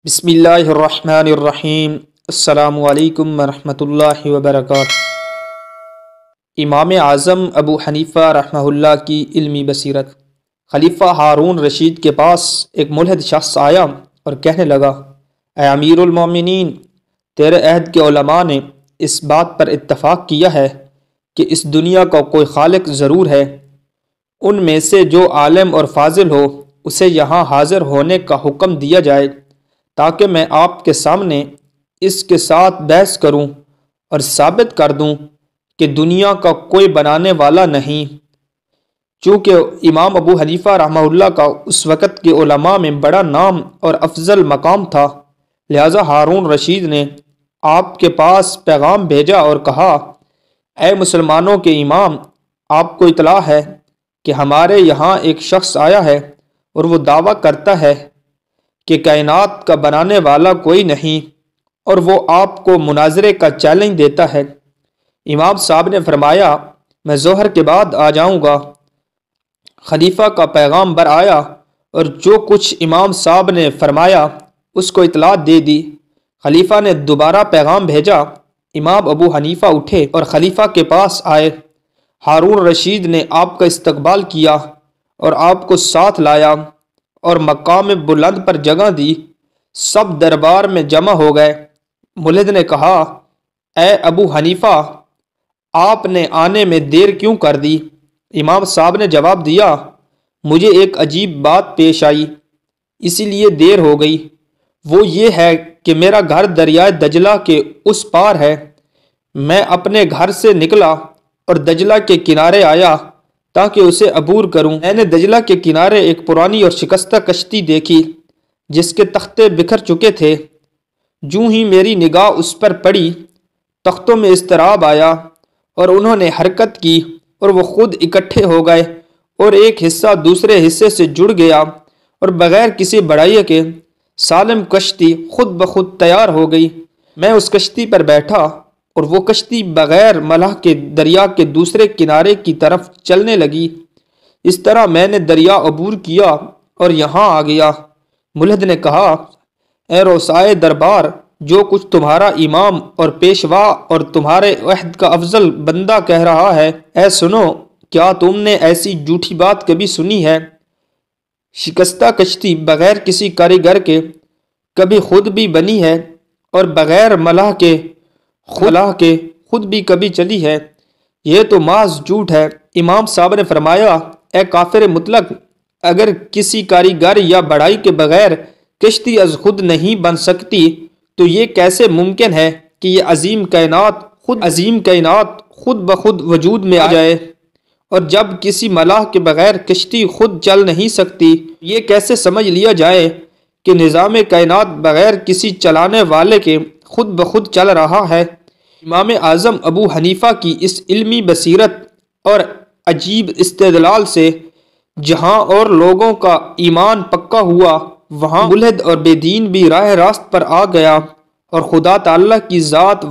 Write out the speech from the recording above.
بسم اللہ الرحمن الرحیم۔ السلام علیکم ورحمۃ اللہ وبرکاتہ۔ امام اعظم ابو حنیفہ رحمہ اللہ کی علمی بصیرت۔ خلیفہ ہارون رشید کے پاس ایک ملحد شخص آیا اور کہنے لگا، اے امیر المومنین، تیرے عہد کے علماء نے اس بات پر اتفاق کیا ہے کہ اس دنیا کا کوئی خالق ضرور ہے۔ ان میں سے جو عالم اور فاضل ہو اسے یہاں حاضر ہونے کا حکم دیا جائے تاکہ میں آپ کے سامنے اس کے ساتھ بحث کروں اور ثابت کر دوں کہ دنیا کا کوئی بنانے والا نہیں۔ چونکہ امام ابو حنیفہ رحمہ اللہ کا اس وقت کے علماء میں بڑا نام اور افضل مقام تھا، لہذا ہارون رشید نے آپ کے پاس پیغام بھیجا اور کہا، اے مسلمانوں کے امام، آپ کو اطلاع ہے کہ ہمارے یہاں ایک شخص آیا ہے اور وہ دعویٰ کرتا ہے کہ کائنات کا بنانے والا کوئی نہیں، اور وہ آپ کو مناظرے کا چیلنج دیتا ہے۔ امام صاحب نے فرمایا، میں ظہر کے بعد آ جاؤں گا۔ خلیفہ کا پیغام بر آیا اور جو کچھ امام صاحب نے فرمایا اس کو اطلاع دے دی۔ خلیفہ نے دوبارہ پیغام بھیجا۔ امام ابو حنیفہ اٹھے اور خلیفہ کے پاس آئے۔ ہارون رشید نے آپ کا استقبال کیا اور آپ کو ساتھ لایا اور مقام بلند پر جگہ دی۔ سب دربار میں جمع ہو گئے۔ ملحد نے کہا، اے ابو حنیفہ، آپ نے آنے میں دیر کیوں کر دی؟ امام صاحب نے جواب دیا، مجھے ایک عجیب بات پیش آئی، اسی لیے دیر ہو گئی۔ وہ یہ ہے کہ میرا گھر دریائے دجلہ کے اس پار ہے۔ میں اپنے گھر سے نکلا اور دجلہ کے کنارے آیا تاکہ اسے عبور کروں۔ میں نے دجلہ کے کنارے ایک پرانی اور شکستہ کشتی دیکھی جس کے تختے بکھر چکے تھے۔ جوں ہی میری نگاہ اس پر پڑی، تختوں میں اضطراب آیا اور انہوں نے حرکت کی اور وہ خود اکٹھے ہو گئے اور ایک حصہ دوسرے حصے سے جڑ گیا اور بغیر کسی بڑھائی کے سالم کشتی خود بخود تیار ہو گئی۔ میں اس کشتی پر بیٹھا اور وہ کشتی بغیر ملح کے دریا کے دوسرے کنارے کی طرف چلنے لگی۔ اس طرح میں نے دریا عبور کیا اور یہاں آ گیا۔ ملحد نے کہا، اے روسائے دربار، جو کچھ تمہارا امام اور پیشوا اور تمہارے عہد کا افضل بندہ کہہ رہا ہے، اے سنو، کیا تم نے ایسی جھوٹی بات کبھی سنی ہے؟ شکستہ کشتی بغیر کسی کاریگر کے کبھی خود بھی بنی ہے اور بغیر ملح کے خود بھی کبھی چلی ہے۔ یہ تو محض جھوٹ ہے۔ امام صاحب نے فرمایا، اے کافر مطلق، اگر کسی کاریگر یا بڑھائی کے بغیر کشتی از خود نہیں بن سکتی تو یہ کیسے ممکن ہے کہ یہ عظیم کائنات خود بخود وجود میں آ جائے؟ اور جب کسی ملاح کے بغیر کشتی خود چل نہیں سکتی، یہ کیسے سمجھ لیا جائے کہ نظام کائنات بغیر کسی چلانے والے کے خود بخود چل رہا ہے؟ امام اعظم ابو حنیفہ کی اس علمی بصیرت اور عجیب استدلال سے جہاں اور لوگوں کا ایمان پکا ہوا، وہاں ملحد اور بے دین بھی راہ راست پر آ گیا اور خدا تعالیٰ کی ذات